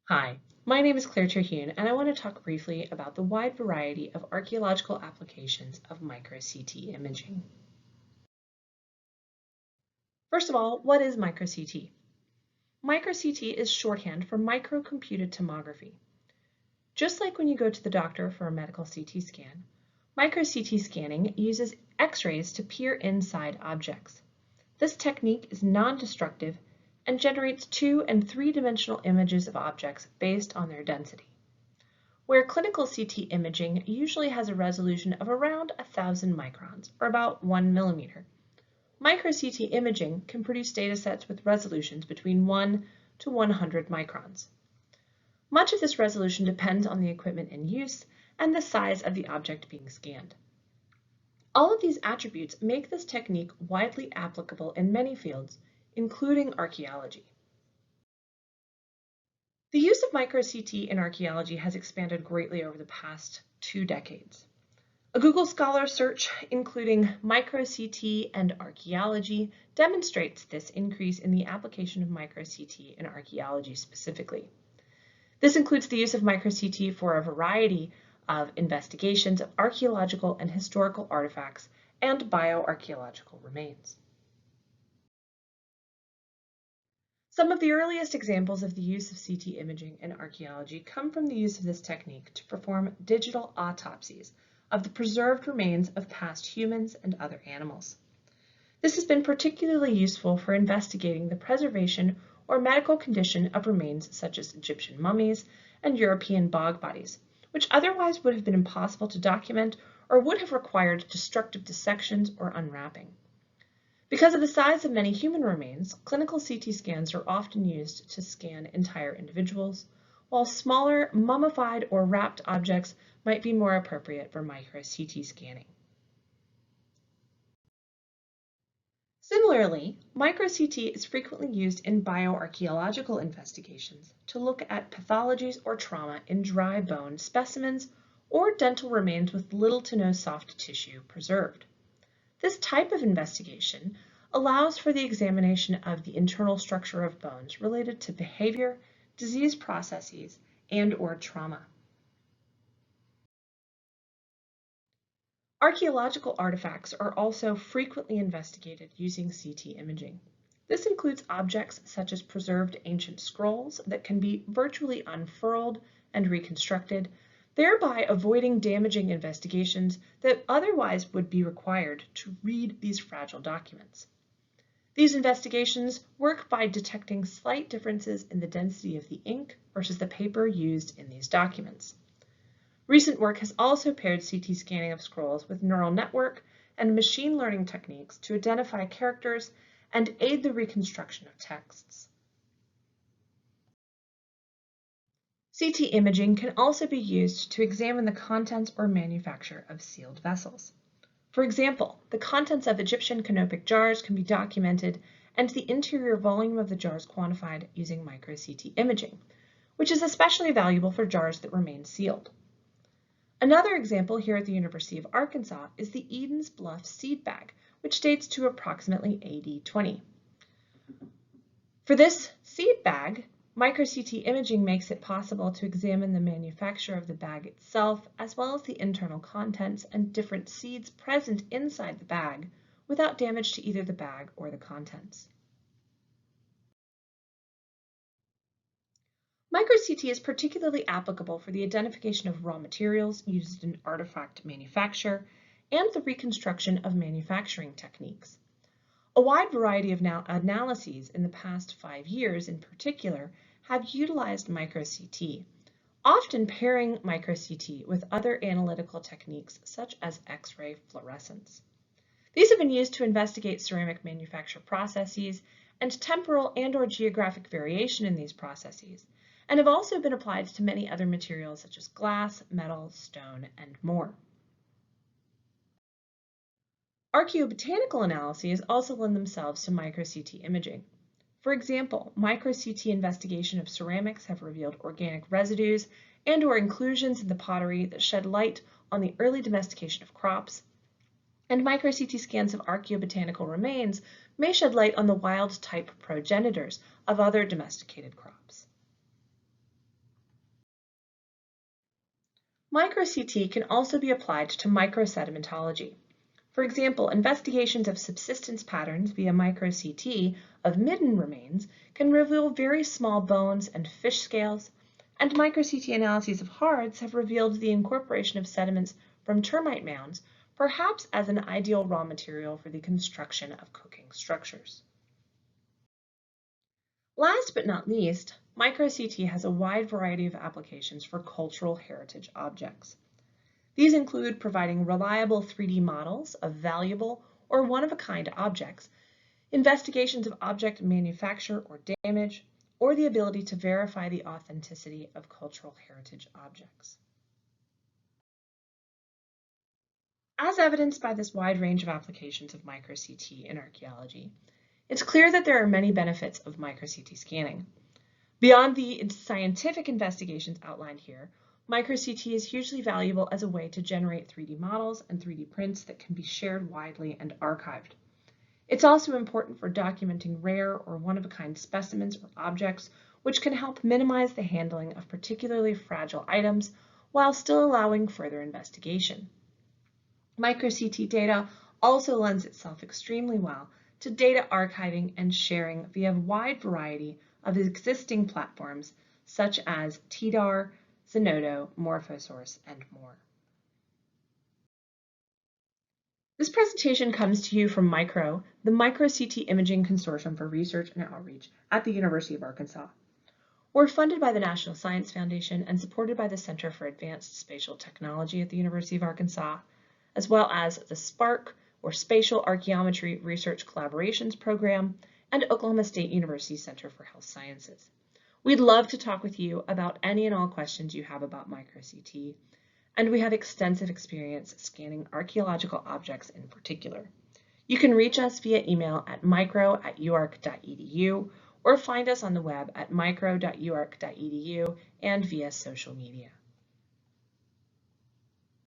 Hi, my name is Claire Terhune, and I want to talk briefly about the wide variety of archaeological applications of micro-CT imaging. First of all, what is micro-CT? Micro-CT is shorthand for microcomputed tomography. Just like when you go to the doctor for a medical CT scan, micro-CT scanning uses X-rays to peer inside objects. This technique is non-destructive and generates 2- and 3-dimensional images of objects based on their density. Where clinical CT imaging usually has a resolution of around 1,000 microns, or about 1 millimeter, micro-CT imaging can produce datasets with resolutions between 1 to 100 microns. Much of this resolution depends on the equipment in use and the size of the object being scanned. All of these attributes make this technique widely applicable in many fields, including archaeology. The use of micro-CT in archaeology has expanded greatly over the past 2 decades. A Google Scholar search including micro-CT and archaeology demonstrates this increase in the application of micro-CT in archaeology specifically. This includes the use of micro-CT for a variety of investigations of archaeological and historical artifacts and bioarchaeological remains. Some of the earliest examples of the use of CT imaging in archaeology come from the use of this technique to perform digital autopsies of the preserved remains of past humans and other animals. This has been particularly useful for investigating the preservation or medical condition of remains such as Egyptian mummies and European bog bodies, which otherwise would have been impossible to document or would have required destructive dissections or unwrapping. Because of the size of many human remains, clinical CT scans are often used to scan entire individuals, while smaller mummified or wrapped objects might be more appropriate for micro-CT scanning. Similarly, micro-CT is frequently used in bioarchaeological investigations to look at pathologies or trauma in dry bone specimens or dental remains with little to no soft tissue preserved. This type of investigation allows for the examination of the internal structure of bones related to behavior, disease processes, and/or trauma. Archaeological artifacts are also frequently investigated using CT imaging. This includes objects such as preserved ancient scrolls that can be virtually unfurled and reconstructed, thereby avoiding damaging investigations that otherwise would be required to read these fragile documents. These investigations work by detecting slight differences in the density of the ink versus the paper used in these documents. Recent work has also paired CT scanning of scrolls with neural network and machine learning techniques to identify characters and aid the reconstruction of texts. CT imaging can also be used to examine the contents or manufacture of sealed vessels. For example, the contents of Egyptian canopic jars can be documented and the interior volume of the jars quantified using micro-CT imaging, which is especially valuable for jars that remain sealed. Another example here at the University of Arkansas is the Eden's Bluff seed bag, which dates to approximately AD 20. For this seed bag, micro-CT imaging makes it possible to examine the manufacture of the bag itself, as well as the internal contents and different seeds present inside the bag, without damage to either the bag or the contents. Micro-CT is particularly applicable for the identification of raw materials used in artifact manufacture and the reconstruction of manufacturing techniques. A wide variety of analyses in the past 5 years in particular have utilized micro-CT, often pairing micro-CT with other analytical techniques such as X-ray fluorescence. These have been used to investigate ceramic manufacture processes and temporal and/or geographic variation in these processes, and have also been applied to many other materials such as glass, metal, stone, and more. Archaeobotanical analyses also lend themselves to micro-CT imaging. For example, micro-CT investigation of ceramics have revealed organic residues and/or inclusions in the pottery that shed light on the early domestication of crops, and micro-CT scans of archaeobotanical remains may shed light on the wild-type progenitors of other domesticated crops. MicroCT can also be applied to microsedimentology. For example, investigations of subsistence patterns via MicroCT of midden remains can reveal very small bones and fish scales, and MicroCT analyses of hards have revealed the incorporation of sediments from termite mounds, perhaps as an ideal raw material for the construction of cooking structures. Last but not least, MicroCT has a wide variety of applications for cultural heritage objects. These include providing reliable 3D models of valuable or one-of-a-kind objects, investigations of object manufacture or damage, or the ability to verify the authenticity of cultural heritage objects. As evidenced by this wide range of applications of MicroCT in archaeology, it's clear that there are many benefits of MicroCT scanning. Beyond the scientific investigations outlined here, MicroCT is hugely valuable as a way to generate 3D models and 3D prints that can be shared widely and archived. It's also important for documenting rare or one-of-a-kind specimens or objects, which can help minimize the handling of particularly fragile items while still allowing further investigation. MicroCT data also lends itself extremely well to data archiving and sharing via a wide variety of existing platforms such as TDAR, Zenodo, Morphosource, and more. This presentation comes to you from MICRO, the MicroCT Imaging Consortium for Research and Outreach at the University of Arkansas. We're funded by the National Science Foundation and supported by the Center for Advanced Spatial Technology at the University of Arkansas, as well as the SPARC, or Spatial Archaeometry Research Collaborations Program, and Oklahoma State University Center for Health Sciences. We'd love to talk with you about any and all questions you have about MicroCT, and we have extensive experience scanning archaeological objects in particular. You can reach us via email at micro.uark.edu or find us on the web at micro.uark.edu and via social media.